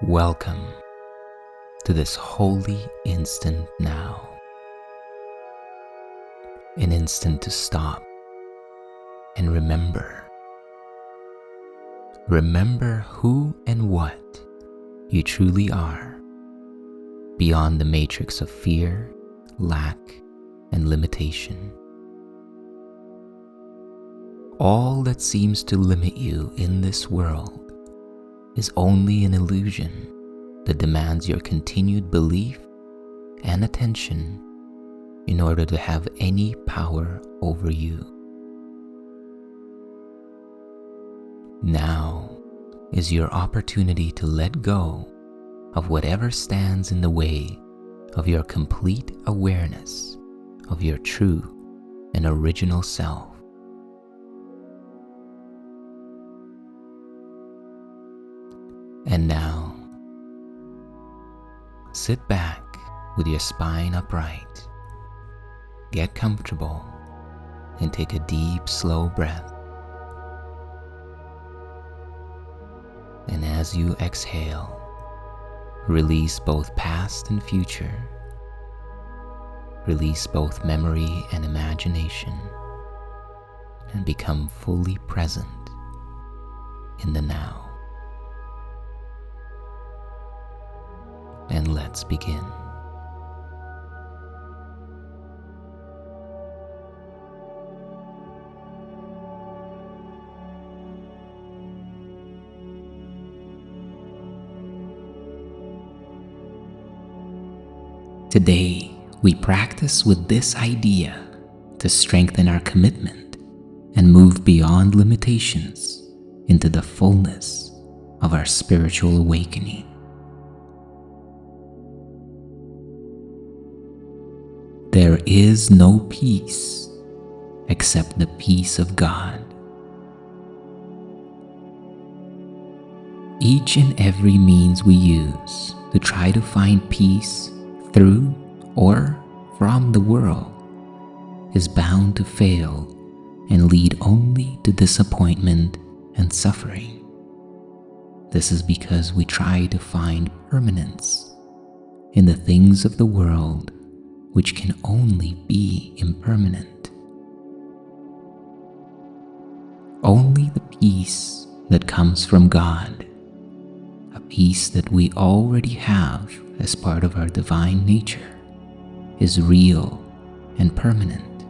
Welcome to this holy instant now. An instant to stop and remember. Remember who and what you truly are, beyond the matrix of fear, lack, and limitation. All that seems to limit you in this world is only an illusion that demands your continued belief and attention in order to have any power over you. Now is your opportunity to let go of whatever stands in the way of your complete awareness of your true and original self. And now, sit back with your spine upright. Get comfortable and take a deep, slow breath. And as you exhale, release both past and future. Release both memory and imagination, and become fully present in the now. And let's begin. Today, we practice with this idea to strengthen our commitment and move beyond limitations into the fullness of our spiritual awakening. There is no peace except the peace of God. Each and every means we use to try to find peace through or from the world is bound to fail and lead only to disappointment and suffering. This is because we try to find permanence in the things of the world, which can only be impermanent. Only the peace that comes from God, a peace that we already have as part of our divine nature, is real and permanent.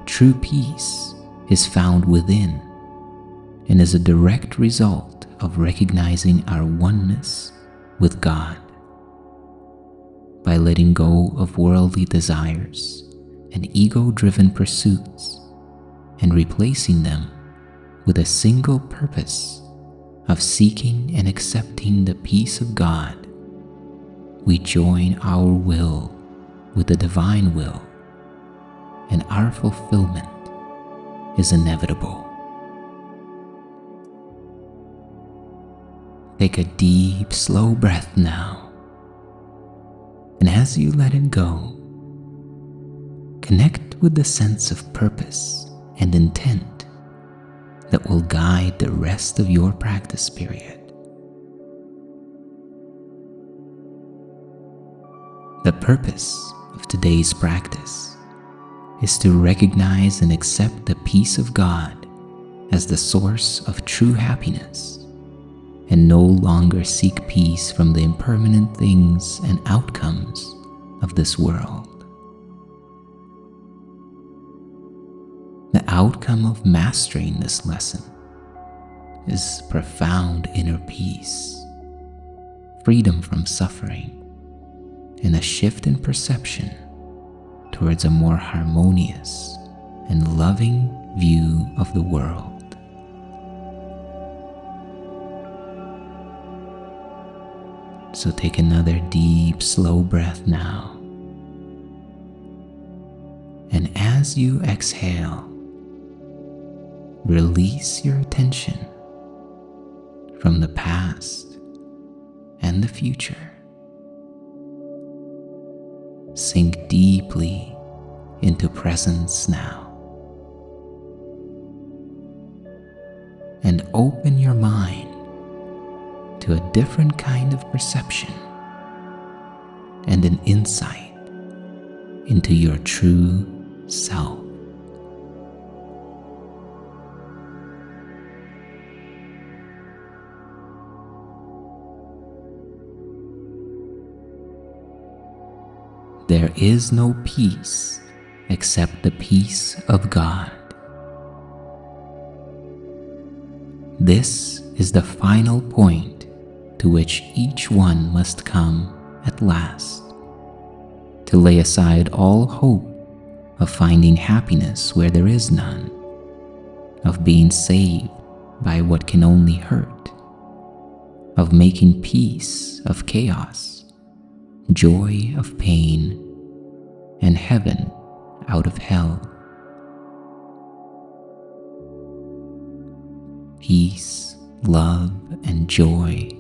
True peace is found within and is a direct result of recognizing our oneness with God. By letting go of worldly desires and ego-driven pursuits and replacing them with a single purpose of seeking and accepting the peace of God, we join our will with the divine will, and our fulfillment is inevitable. Take a deep, slow breath now. And as you let it go, connect with the sense of purpose and intent that will guide the rest of your practice period. The purpose of today's practice is to recognize and accept the peace of God as the source of true happiness, and no longer seek peace from the impermanent things and outcomes of this world. The outcome of mastering this lesson is profound inner peace, freedom from suffering, and a shift in perception towards a more harmonious and loving view of the world. So take another deep, slow breath now. And as you exhale, release your attention from the past and the future. Sink deeply into presence now. And open your mind to a different kind of perception and an insight into your true self. There is no peace except the peace of God. This is the final point to which each one must come at last, to lay aside all hope of finding happiness where there is none, of being saved by what can only hurt, of making peace of chaos, joy of pain, and heaven out of hell. Peace, love, and joy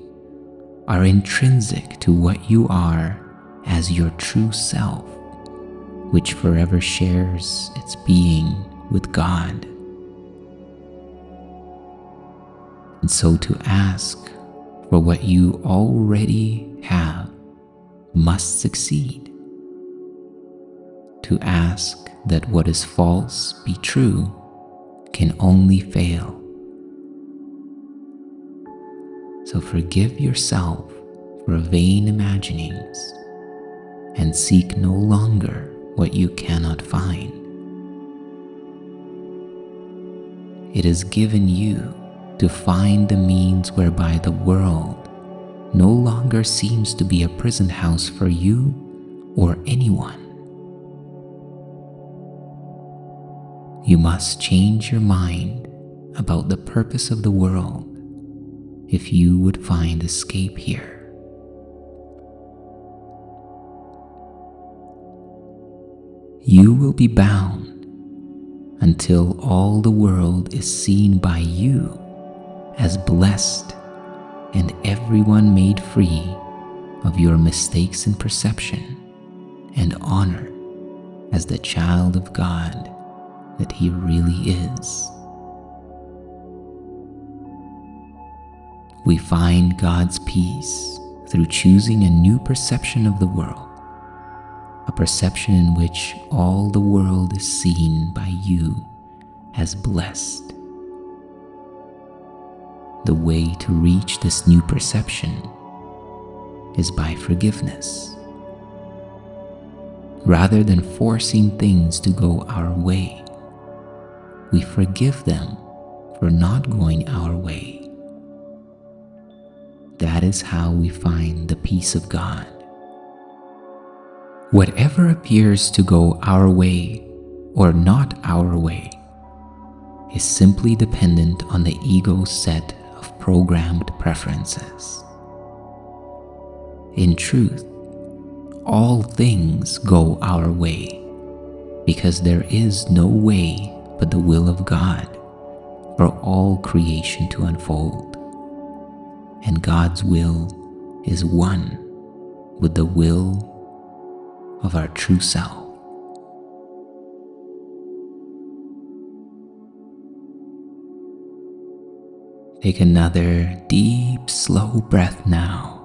are intrinsic to what you are as your true self, which forever shares its being with God. And so to ask for what you already have must succeed. To ask that what is false be true can only fail. So forgive yourself for vain imaginings and seek no longer what you cannot find. It is given you to find the means whereby the world no longer seems to be a prison house for you or anyone. You must change your mind about the purpose of the world if you would find escape here. You will be bound until all the world is seen by you as blessed and everyone made free of your mistakes in perception and honored as the child of God that he really is. We find God's peace through choosing a new perception of the world, a perception in which all the world is seen by you as blessed. The way to reach this new perception is by forgiveness. Rather than forcing things to go our way, we forgive them for not going our way. That is how we find the peace of God. Whatever appears to go our way or not our way is simply dependent on the ego's set of programmed preferences. In truth, all things go our way because there is no way but the will of God for all creation to unfold. And God's will is one with the will of our true self. Take another deep, slow breath now.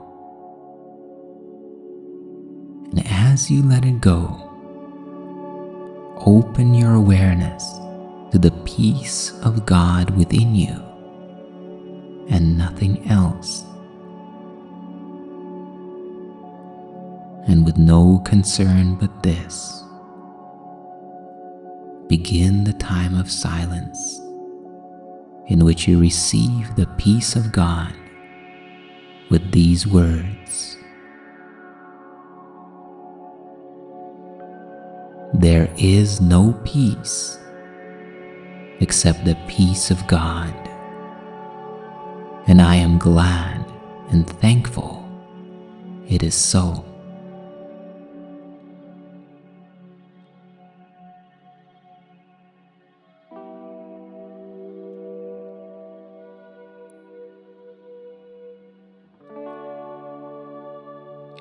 And as you let it go, open your awareness to the peace of God within you and nothing else. And with no concern but this, begin the time of silence in which you receive the peace of God with these words: there is no peace except the peace of God, and I am glad and thankful it is so.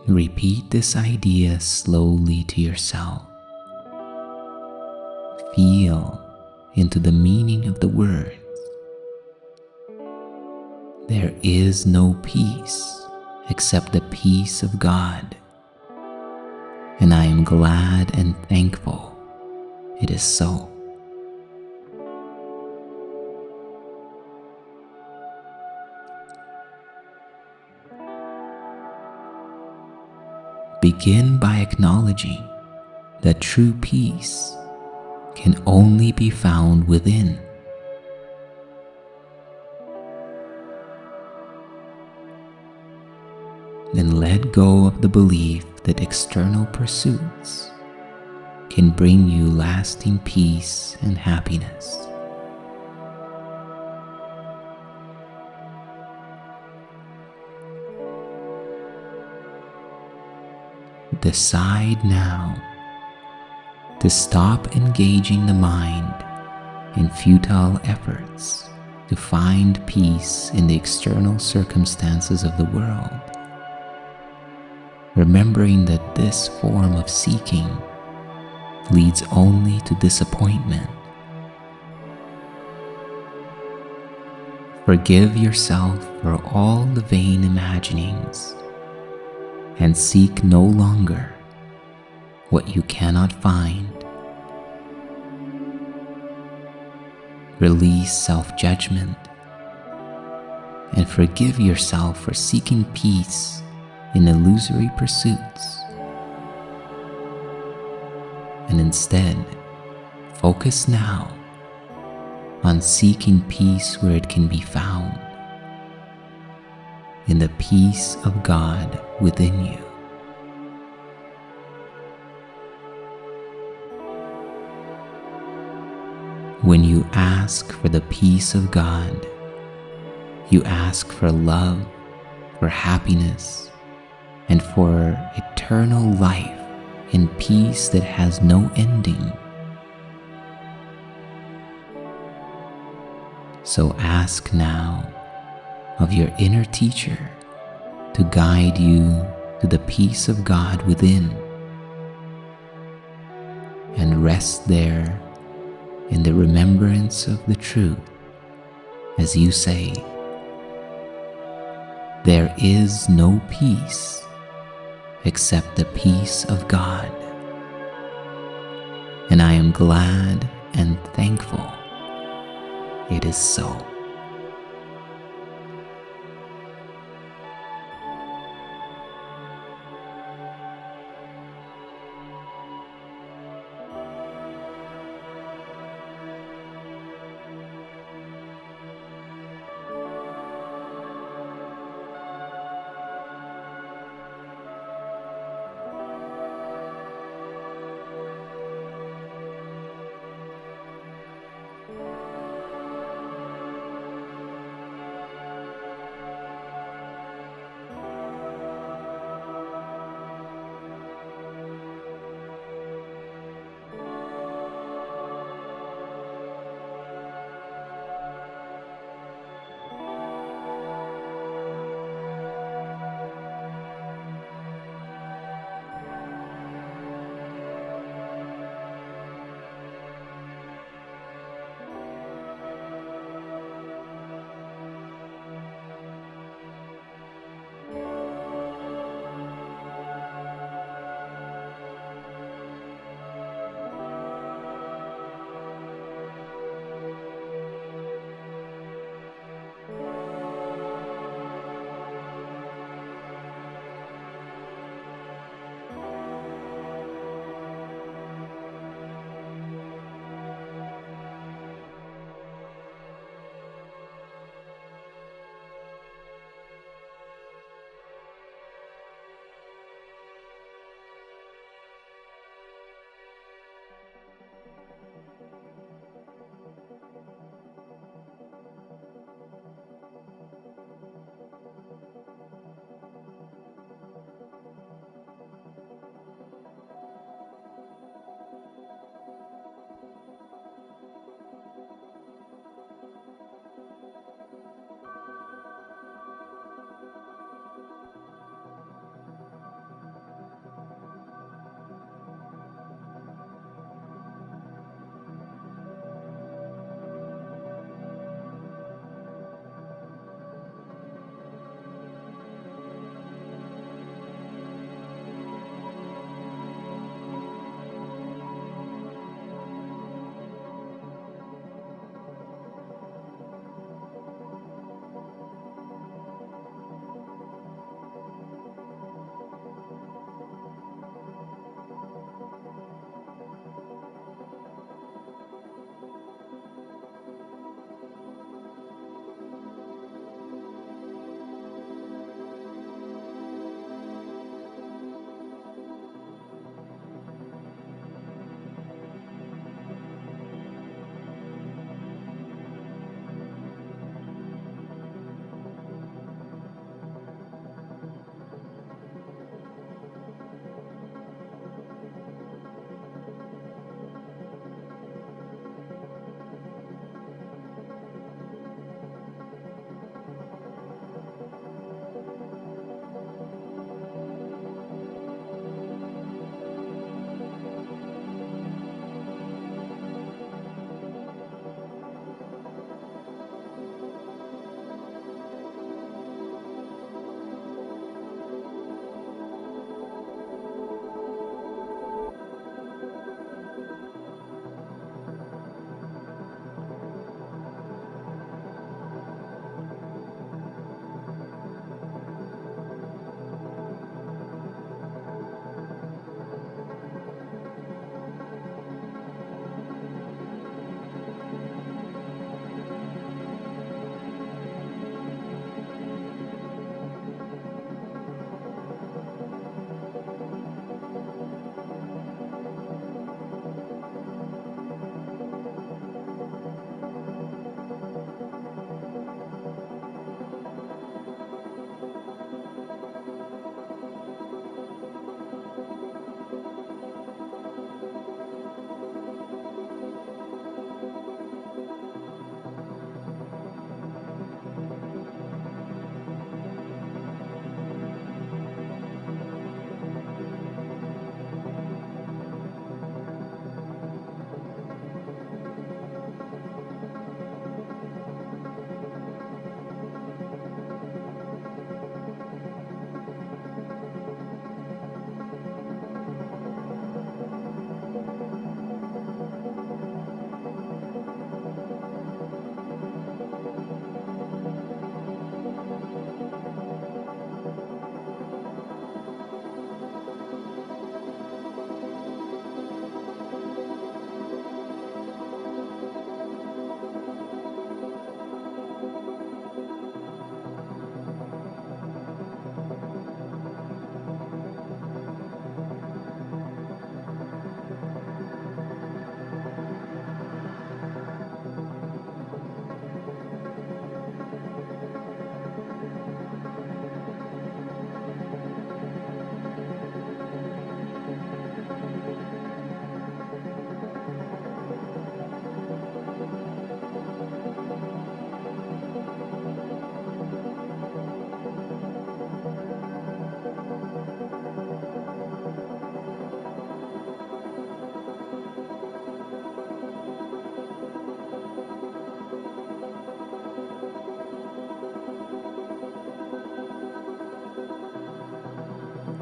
Repeat this idea slowly to yourself. Feel into the meaning of the words. There there is no peace except the peace of God, and I am glad and thankful it is so. Begin by acknowledging that true peace can only be found within. Then let go of the belief that external pursuits can bring you lasting peace and happiness. Decide now to stop engaging the mind in futile efforts to find peace in the external circumstances of the world, remembering that this form of seeking leads only to disappointment. Forgive yourself for all the vain imaginings and seek no longer what you cannot find. Release self-judgment and forgive yourself for seeking peace in illusory pursuits, and instead focus now on seeking peace where it can be found, in the peace of God within you. When you ask for the peace of God, you ask for love, for happiness, and for eternal life in peace that has no ending. So ask now of your inner teacher to guide you to the peace of God within, and rest there in the remembrance of the truth as you say, "There is no peace except the peace of God, and I am glad and thankful it is so."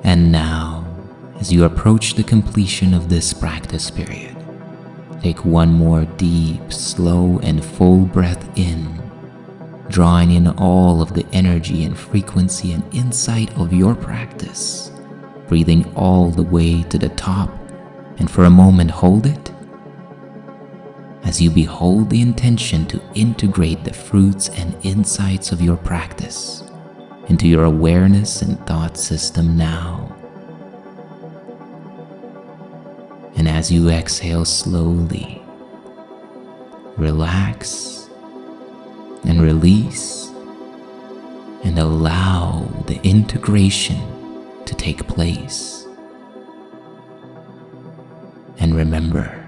And now, as you approach the completion of this practice period, take one more deep, slow, and full breath in, drawing in all of the energy and frequency and insight of your practice, breathing all the way to the top, and for a moment hold it as you behold the intention to integrate the fruits and insights of your practice into your awareness and thought system now. And as you exhale slowly, relax and release and allow the integration to take place. And remember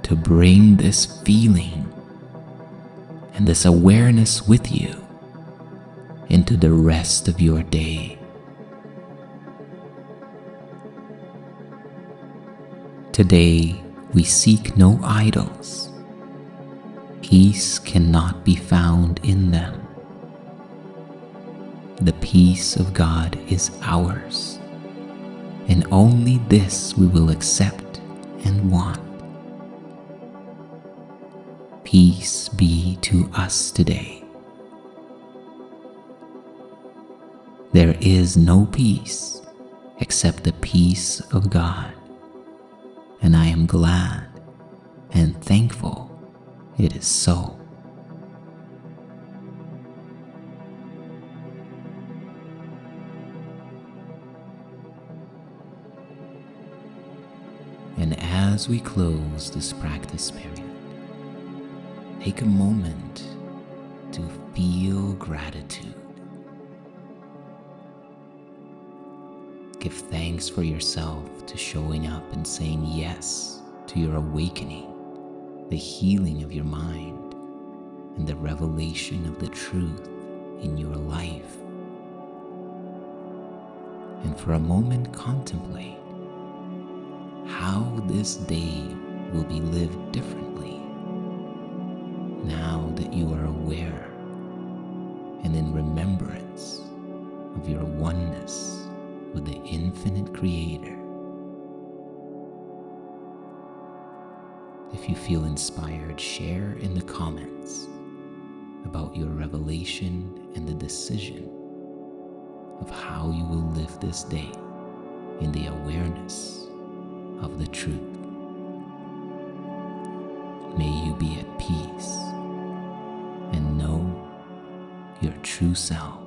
to bring this feeling and this awareness with you into the rest of your day. Today, we seek no idols. Peace cannot be found in them. The peace of God is ours, and only this we will accept and want. Peace be to us today. There is no peace except the peace of God, and I am glad and thankful it is so. And as we close this practice period, take a moment to feel gratitude. Give thanks for yourself to showing up and saying yes to your awakening, the healing of your mind, and the revelation of the truth in your life. And for a moment, contemplate how this day will be lived differently now that you are aware and in remembrance of your oneness with the infinite Creator. If you feel inspired, share in the comments about your revelation and the decision of how you will live this day in the awareness of the truth. May you be at peace and know your true self.